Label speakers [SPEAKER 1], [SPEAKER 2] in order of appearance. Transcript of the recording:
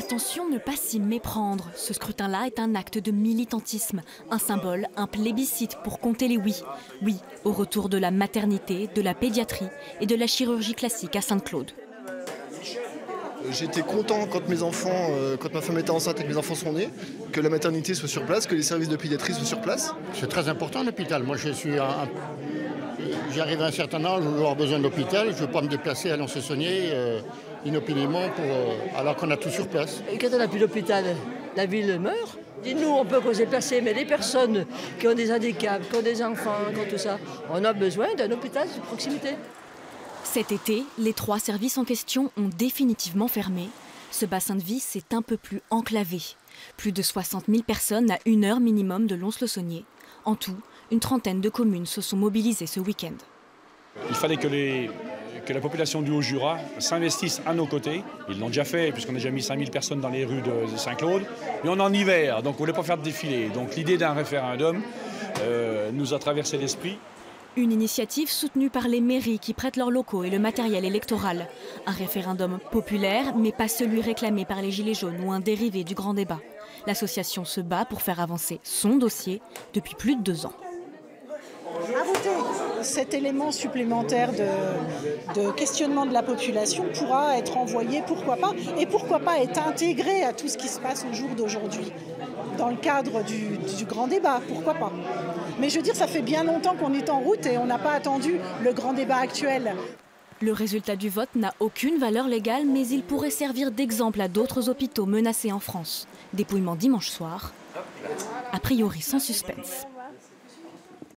[SPEAKER 1] Attention, ne pas s'y méprendre. Ce scrutin-là est un acte de militantisme, un symbole, un plébiscite pour compter les oui. Oui, au retour de la maternité, de la pédiatrie et de la chirurgie classique à Sainte-Claude.
[SPEAKER 2] J'étais content quand quand ma femme était enceinte et que mes enfants sont nés, que la maternité soit sur place, que les services de pédiatrie soient sur place.
[SPEAKER 3] C'est très important l'hôpital. Moi, j'arrive à un certain âge où je vais avoir besoin de l'hôpital. Je ne veux pas me déplacer à Lons-le-Saunier inopinément alors qu'on a tout sur place.
[SPEAKER 4] Et quand on n'a plus d'hôpital, la ville meurt. Nous, on peut se déplacer, mais les personnes qui ont des handicaps, qui ont des enfants, qui ont tout ça, on a besoin d'un hôpital de proximité.
[SPEAKER 1] Cet été, les 3 services en question ont définitivement fermé. Ce bassin de vie s'est un peu plus enclavé. Plus de 60 000 personnes à 1 heure minimum de Lons-le-Saunier. En tout, une trentaine de communes se sont mobilisées ce week-end.
[SPEAKER 5] Il fallait que la population du Haut-Jura s'investisse à nos côtés. Ils l'ont déjà fait, puisqu'on a déjà mis 5 000 personnes dans les rues de Saint-Claude. Mais on est en hiver, donc on ne voulait pas faire de défilé. Donc l'idée d'un référendum nous a traversé l'esprit.
[SPEAKER 1] Une initiative soutenue par les mairies qui prêtent leurs locaux et le matériel électoral. Un référendum populaire, mais pas celui réclamé par les Gilets jaunes ou un dérivé du grand débat. L'association se bat pour faire avancer son dossier depuis plus de 2 ans.
[SPEAKER 6] Ajouter cet élément supplémentaire de questionnement de la population pourra être envoyé, pourquoi pas, et pourquoi pas être intégré à tout ce qui se passe au jour d'aujourd'hui. Dans le cadre du grand débat, pourquoi pas. Mais je veux dire, ça fait bien longtemps qu'on est en route et on n'a pas attendu le grand débat actuel.
[SPEAKER 1] Le résultat du vote n'a aucune valeur légale, mais il pourrait servir d'exemple à d'autres hôpitaux menacés en France. Dépouillement dimanche soir, a priori sans suspense.